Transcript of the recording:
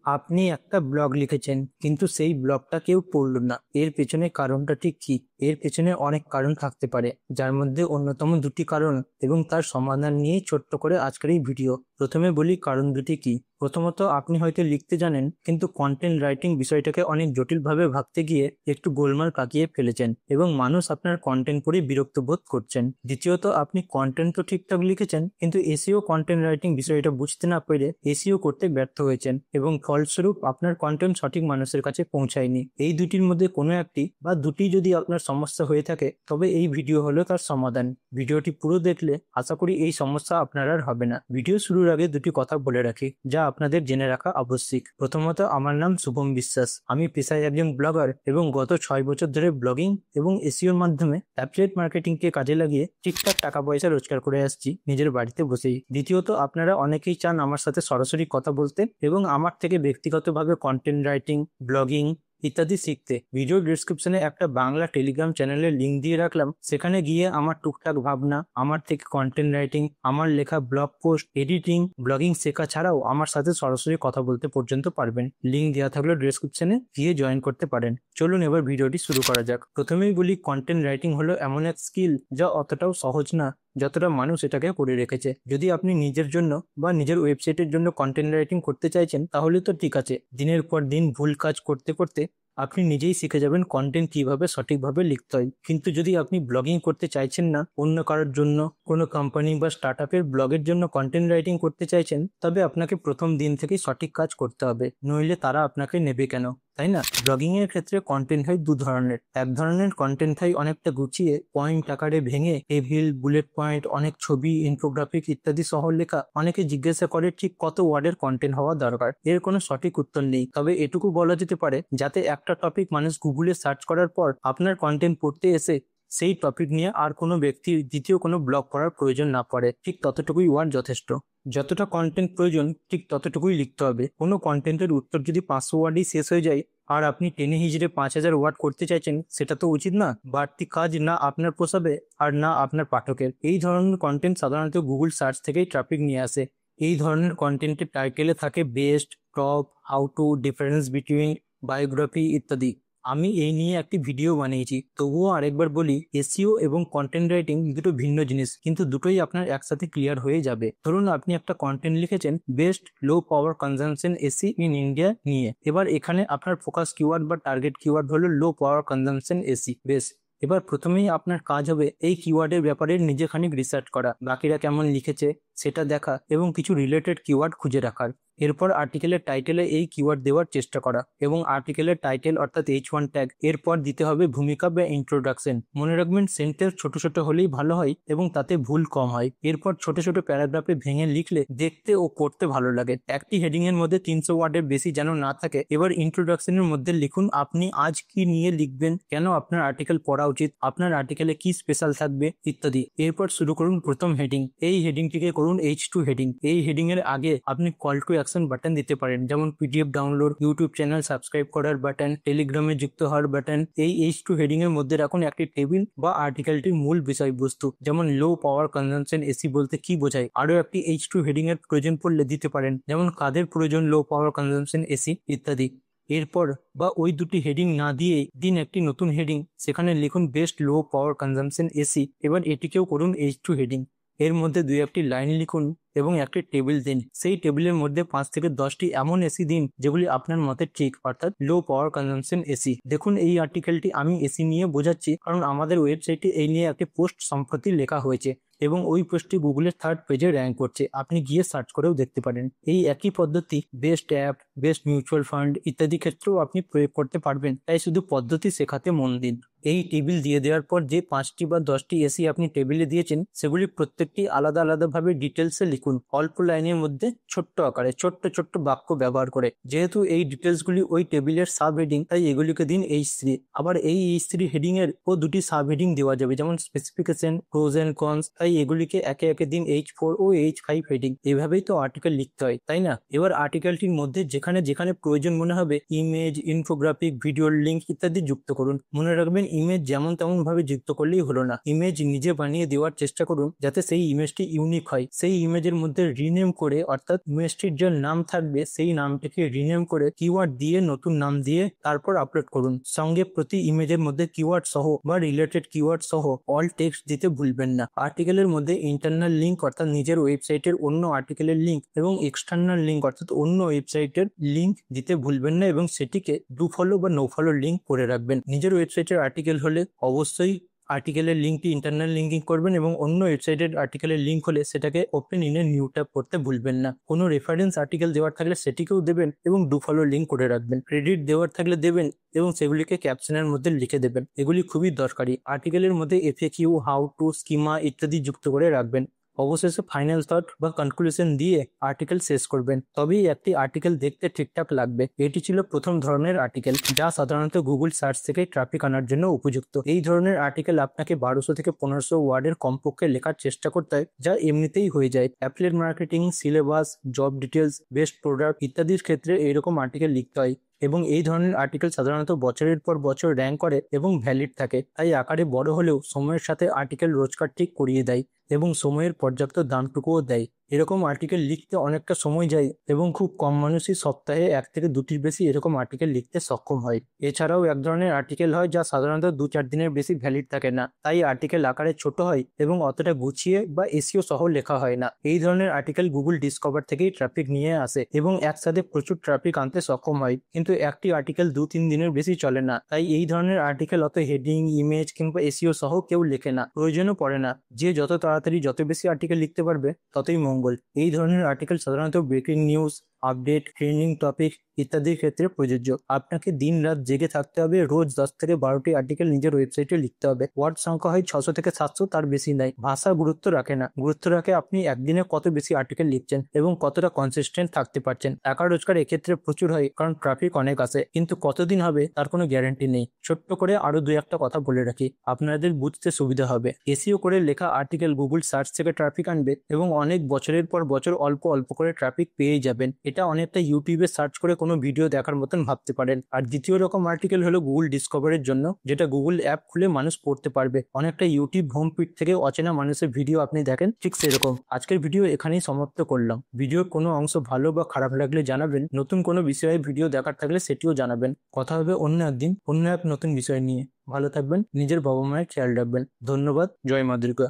আপনি একটা ব্লগ লিখেছেন কিন্তু সেই ব্লগটা কেউ পড়ল না, এর পেছনে কারণটা ঠিক কি? এর পেছনে অনেক কারণ থাকতে পারে, যার মধ্যে অন্যতম দুটি কারণ এবং তার সমাধান নিয়ে ছোট্ট করে আজকের এই ভিডিও। প্রথমে বলি কারণ দুটি কি। প্রথমত, আপনি হয়তো লিখতে জানেন কিন্তু কন্টেন্ট রাইটিং বিষয়টাকে অনেক জটিলভাবে ভাবতে গিয়ে একটু গোলমাল পাকিয়ে ফেলেছেন এবং মানুষ আপনার কন্টেন্ট পড়ে বিরক্ত বোধ করছেন। দ্বিতীয়ত, আপনি কন্টেন্ট তো ঠিকঠাক লিখেছেন কিন্তু এসইও কন্টেন্ট রাইটিং বিষয়টা বুঝতে না পেরে এসইও করতে ব্যর্থ হয়েছেন এবং ফলস্বরূপ আপনার কন্টেন্ট সঠিক মানুষের কাছে পৌঁছায়নি। এই দুটির মধ্যে কোনো একটি বা দুটি যদি আপনার সমস্যা হয়ে থাকে তবে এই ভিডিও হলো তার সমাধান। ভিডিওটি পুরো দেখলে আশা করি এই সমস্যা আপনার আর হবে না। ভিডিও শুরুর আগে দুটি কথা বলে রাখি যা আপনাদের জেনে রাখা আবশ্যিক। প্রথমত, আমার নাম শুভম বিশ্বাস। আমি পেশায় একজন ব্লগার এবং গত 6 বছর ধরে ব্লগিং এবং এসইওর মাধ্যমে অ্যাফিলিয়েট মার্কেটিংকে কাজে লাগিয়ে ঠিকঠাক টাকা পয়সা রোজগার করে আসছি নিজের বাড়িতে বসেই। দ্বিতীয়ত, আপনারা অনেকেই চান আমার সাথে সরাসরি কথা বলতে এবং আমার থেকে ব্যক্তিগতভাবে কন্টেন্ট রাইটিং, ব্লগিং ইত্যাদি শিখতে। ভিডিও ডিসক্রিপশনে একটা বাংলা টেলিগ্রাম চ্যানেলের লিঙ্ক দিয়ে রাখলাম, সেখানে গিয়ে আমার টুকটাক ভাবনা, আমার থেকে কন্টেন্ট রাইটিং, আমার লেখা ব্লগ পোস্ট, এডিটিং, ব্লগিং শেখা ছাড়াও আমার সাথে সরাসরি কথা বলতে পর্যন্ত পারবেন। লিঙ্ক দেওয়া থাকলে ডিসক্রিপশনে গিয়ে জয়েন করতে পারেন। চলুন এবার ভিডিওটি শুরু করা যাক। প্রথমেই বলি, কন্টেন্ট রাইটিং হলো এমন এক স্কিল যা অতটাও সহজ না যতটা মানুষ এটাকে করে রেখেছে। যদি আপনি নিজের জন্য বা নিজের ওয়েবসাইটের জন্য কন্টেন্ট রাইটিং করতে চাইছেন তাহলে তো ঠিক আছে, দিনের পর দিন ভুল কাজ করতে করতে আপনি নিজেই শিখে যাবেন কন্টেন্ট কিভাবে সঠিকভাবে লিখতে হয়। কিন্তু যদি আপনি ব্লগিং করতে চাইছেন না, অন্য কারোর জন্য, কোনো কোম্পানি বা স্টার্ট আপের ব্লগের জন্য কন্টেন্ট রাইটিং করতে চাইছেন, তবে আপনাকে প্রথম দিন থেকেই সঠিক কাজ করতে হবে, নইলে তারা আপনাকে নেবে কেন, তাই না? ব্লগিং এর ক্ষেত্রে কন্টেন্ট হয় দু ধরনের। এক ধরনের কন্টেন্ট হয় অনেকটা গুছিয়ে পয়েন্ট আকারে ভেঙে টেবিল, বুলেট পয়েন্ট, অনেক ছবি, ইনফোগ্রাফিক ইত্যাদি সহ লেখা। অনেকে জিজ্ঞাসা করে ঠিক কত ওয়ার্ডের কন্টেন্ট হওয়া দরকার। এর কোনো সঠিক উত্তর নেই, তবে এটুকু বলা যেতে পারে যাতে একটা টপিক মানুষ গুগলে সার্চ করার পর আপনার কন্টেন্ট পড়তে এসে সেই টপিক নিয়ে আর কোনো ব্যক্তি দ্বিতীয় কোনো ব্লগ করার প্রয়োজন না পড়ে, ঠিক ততটুকুই ওয়ার্ড যথেষ্ট। যতটা কন্টেন্ট প্রয়োজন ঠিক ততটুকুই লিখতে হবে। কোনো কন্টেন্টের উত্তর যদি 500 ওয়ার্ডেই শেষ হয়ে যায় আর আপনি টেনে হিজড়ে 5000 ওয়ার্ড করতে চাইছেন, সেটা তো উচিত না। বাড়তি কাজ না আপনার পোষাবে আর না আপনার পাঠকের। এই ধরনের কন্টেন্ট সাধারণত গুগল সার্চ থেকেই ট্রাফিক নিয়ে আসে। এই ধরনের কন্টেন্টের টাইটেলে থাকে best, top, how to, difference between, biography ইত্যাদি। আমি এই নিয়ে একটি ভিডিও বানিয়েছি, তবুও আরেকবার বলি, এসইও এবং কন্টেন্ট রাইটিং দুটো ভিন্ন জিনিস, কিন্তু দুটোই আপনার একসাথে ক্লিয়ার হয়ে যাবে। ধরুন আপনি একটা কন্টেন্ট লিখেছেন best low power consumption AC in India নিয়ে। এবার এখানে আপনার ফোকাস কিওয়ার্ড বা টার্গেট কিওয়ার্ড হলো লো পাওয়ার কনজাম্পশন এসি। বেশ, এবার প্রথমেই আপনার কাজ হবে এই কিওয়ার্ডের ব্যাপারে নিজে খানিক রিসার্চ করা, বাকিরা কেমন লিখেছে সেটা দেখা এবং কিছু রিলেটেড কিওয়ার্ড খুঁজে রাখার। এরপর আর্টিকেলের টাইটেলে এই কিওয়ার্ড দেওয়ার চেষ্টা করা এবং আর্টিকেলের টাইটেল অর্থাৎ H1 ট্যাগ, এরপর দিতে হবে ভূমিকা বা ইন্ট্রোডাকশন। মনে রাখবেন সেন্টেন্স ছোট ছোট হলেই ভালো হয় এবং তাতে ভুল কম হয়। এরপর ছোট ছোট প্যারাগ্রাফে ভেঙে লিখলে দেখতে ও পড়তে ভালো লাগে। একটি হেডিং এর মধ্যে 300 ওয়ার্ডের বেশি যেন না থাকে। এবার ইন্ট্রোডাকশনের মধ্যে লিখুন আপনি আজ কি নিয়ে লিখবেন, কেন আপনার আর্টিকেল পড়া উচিত, আপনার আর্টিকেলে কি স্পেশাল থাকবে ইত্যাদি। এরপর শুরু করুন প্রথম হেডিং। এই হেডিংটিকে করুন H2 হেডিং। এই হেডিং এর আগে আপনি কল টু অ্যাকশন বাটন দিতে পারেন, যেমন PDF download, YouTube channel subscribe করার বাটন, টেলিগ্রামে যুক্ত হওয়ার বাটন। এই H2 হেডিং এর মধ্যে রাখুন একটি টেবিল বা আর্টিকেলটির মূল বিষয়বস্তু, যেমন লো পাওয়ার কনজাম্পশন এসি বলতে কি বোঝায়। আরো একটি H2 হেডিং এর প্রয়োজন পড়লে দিতে পারেন, যেমন কাদের প্রয়োজন লো পাওয়ার কনজাম্পশন এসি ইত্যাদি। এরপর বা ওই দুটি হেডিং না দিয়ে দিন একটি নতুন হেডিং, সেখানে লিখুন বেস্ট লো পাওয়ার কনজাম্পশন এসি। এবার এটিকেও করুন H2 হেডিং। এর মধ্যে দুই একটি লাইন লিখুন এবং একটি টেবিল দিন। সেই টেবিলের মধ্যে 5 থেকে 10টি এমন এসি দিন যেগুলি আপনার মতে ঠিক, অর্থাৎ লো পাওয়ার কনজাম্পশন এসি। দেখুন এই আর্টিকেলটি আমি এসি নিয়ে বোঝাচ্ছি কারণ আমাদের ওয়েবসাইটে এই নিয়ে একটি পোস্ট সম্প্রতি লেখা হয়েছে এবং ওই পোস্টটি গুগলের 3rd পেজে র্যাঙ্ক করছে। আপনি গিয়ে সার্চ করেও দেখতে পারেন। এই একই পদ্ধতি best app, best mutual fund ইত্যাদি ক্ষেত্রেও আপনি প্রয়োগ করতে পারবেন, তাই শুধু পদ্ধতি শেখাতে মন দিন। এই টেবিল দিয়ে দেওয়ার পর যে 5টি বা 10টি এসি আপনি টেবিলে দিয়েছেন সেগুলি প্রত্যেকটি আলাদা আলাদাভাবে ডিটেলসে লিখুন, অল্প লাইনের মধ্যে ছোট্ট আকারে ছোট্ট ছোট্ট বাক্য ব্যবহার করে। যেহেতু এই ডিটেলসগুলি ওই টেবিলের সাব হেডিং, তাই এগুলিকে দিন H3। আবার এই H3 হেডিং এর ও দুটি সাব হেডিং দেওয়া যাবে, যেমন স্পেসিফিকেশন, প্রোজ এন্ড কনস, তাই এগুলিকে একে একে দিন H4 ও H5 হেডিং। এভাবেই তো আর্টিকেল লিখতে হয়, তাই না? এবার আর্টিকেলটির মধ্যে যেখানে যেখানে প্রয়োজন মনে হবে ইমেজ, ইনফোগ্রাফিক, ভিডিওর লিঙ্ক ইত্যাদি যুক্ত করুন। মনে রাখবেন ইমেজ যেমন তেমন ভাবে যুক্ত করলেই হলো না, ইমেজ নিজে বানিয়ে দেওয়ার চেষ্টা করুন যাতে সেই ইমেজটি ইউনিক হয়। সেই ইমেজের লিঙ্কের মধ্যে রিনেম করে, অর্থাৎ ইউনিভার্সিটির যে নাম থাকবে সেই নামটাকে রিনেম করে কিওয়ার্ড দিয়ে নতুন নাম দিয়ে তারপর আপলোড করুন। সঙ্গে প্রতি ইমেজের মধ্যে কিওয়ার্ড সহ বা রিলেটেড কিওয়ার্ড সহ অল টেক্সট দিতে ভুলবেন না। আর্টিকেলের মধ্যে ইন্টারনাল লিঙ্ক অর্থাৎ নিজের ওয়েবসাইটের অন্য আর্টিকেলের লিঙ্ক এবং এক্সটার্নাল লিঙ্ক অর্থাৎ অন্য ওয়েবসাইটের লিঙ্ক দিতে ভুলবেন না এবং সেটিকে ডু ফলো বা নো ফলো লিঙ্ক করে রাখবেন। নিজের ওয়েবসাইটের আর্টিকেল হলে অবশ্যই আর্টিকেলের লিঙ্কটি ইন্টারনাল লিঙ্কিং করবেন এবং অন্য ওয়েবসাইটের আর্টিকেলের লিঙ্ক হলে সেটাকে open in a new tab করতে ভুলবেন না। কোনো রেফারেন্স আর্টিকেল দেওয়ার থাকলে সেটিকেও দেবেন এবং ডু ফলো লিঙ্ক করে রাখবেন। ক্রেডিট দেওয়ার থাকলে দেবেন এবং সেগুলিকে ক্যাপশনের মধ্যে লিখে দেবেন। এগুলি খুবই দরকারি। আর্টিকেলের মধ্যে এফএকিউ, হাউ টু, স্কিমা ইত্যাদি যুক্ত করে রাখবেন। অবশেষে ফাইনাল থট বা কনক্লুশন দিয়ে আর্টিকেল শেষ করবেন, তবেই একটি আর্টিকেল দেখতে ঠিকঠাক লাগবে। এটি ছিল প্রথম ধরনের আর্টিকেল, যা সাধারণত গুগল সার্চ থেকে ট্রাফিক আনার জন্য উপযুক্ত। এই ধরনের আর্টিকেল আপনাকে 1200 থেকে 1500 ওয়ার্ডের কমপক্ষে লেখার চেষ্টা করতে হয়, যা এমনিতেই হয়ে যায়। Affiliate marketing, syllabus, job details, best product ইত্যাদির ক্ষেত্রে এইরকম আর্টিকেল লিখতে হয় এবং এই ধরনের আর্টিকেল সাধারণত বছরের পর বছর র্যাঙ্ক করে এবং ভ্যালিড থাকে। তাই আকারে বড় হলেও সময়ের সাথে আর্টিকেল রোজগার ঠিক করিয়ে দেয় এবং সময়ের পর্যাপ্ত দামটুকুও দেয়। এরকম আর্টিকেল লিখতে অনেকটা সময় যায় এবং খুব কম মানুষই সপ্তাহে 1 থেকে 2টির বেশি এরকম আর্টিকেল লিখতে সক্ষম হয়। এছাড়াও এক ধরনের আর্টিকেল হয় যা সাধারণত 2-4 দিনের বেশি ভ্যালিড থাকে না, তাই আর্টিকেল আকারে ছোট হয় এবং অতটা গুছিয়ে বা এসইও সহ লেখা হয় না। এই ধরনের আর্টিকেল গুগল ডিসকভার থেকেই ট্রাফিক নিয়ে আসে এবং একসাথে প্রচুর ট্রাফিক আনতে সক্ষম হয়, কিন্তু একটি আর্টিকেল 2-3 দিনের বেশি চলে না। তাই এই ধরনের আর্টিকেল অত হেডিং, ইমেজ কিংবা এসইও সহ কেউ লেখে না, প্রয়োজনও পড়ে না। যে যত তাড়াতাড়ি যত বেশি আর্টিকেল লিখতে পারবে ততই মঙ্গল। এই ধরনের আর্টিকেল সাধারণত breaking news, update, trending topic ইত্যাদির ক্ষেত্রে প্রযোজ্য। আপনাকে দিন রাত জেগে থাকতে হবে, রোজ 10 থেকে 12টি আর্টিকেল নিজের ওয়েবসাইটে লিখতে হবে। ওয়ার্ড সংখ্যা হয় 600 থেকে 700, তার বেশি নাই। ভাষা গুরুত্ব রাখে না, গুরুত্ব রাখে আপনি একদিনে কত বেশি আর্টিকেল লিখছেন এবং কতটা কনসিস্টেন্ট থাকতে পারছেন। টাকা রোজগার এক্ষেত্রে প্রচুর হয়, কারণ ট্রাফিক অনেক আসে, কিন্তু কতদিন হবে তার কোনো গ্যারান্টি নেই। ছোট্ট করে আরো 2-1টা কথা বলে রাখি, আপনাদের বুঝতে সুবিধা হবে। এসইও করে লেখা আর্টিকেল গুগল সার্চ থেকে ট্রাফিক আনবে এবং অনেক বছরের পর বছর অল্প অল্প করে ট্রাফিক পেয়ে যাবেন। এটা অনেকটা ইউটিউবে সার্চ করে কোনো ভিডিও দেখার মতন ভাবতে পারেন। আর দ্বিতীয় রকম আর্টিকেল হলো গুগল ডিসকভারের জন্য, যেটা গুগল অ্যাপ খুলে মানুষ পড়তে পারবে। অনেকটা ইউটিউব হোম ফিড থেকে অচেনা মানুষের ভিডিও আপনি দেখেন, ঠিক সেরকম। আজকের ভিডিও এখানেই সমাপ্ত করলাম। ভিডিওর কোনো অংশ ভালো বা খারাপ লাগলে জানাবেন। নতুন কোনো বিষয়ে ভিডিও দেখার থাকলে সেটিও জানাবেন। কথা হবে অন্য একদিন অন্য এক নতুন বিষয় নিয়ে। ভালো থাকবেন, নিজের বাবা মায়ের খেয়াল রাখবেন। ধন্যবাদ। জয় মা দুর্গা।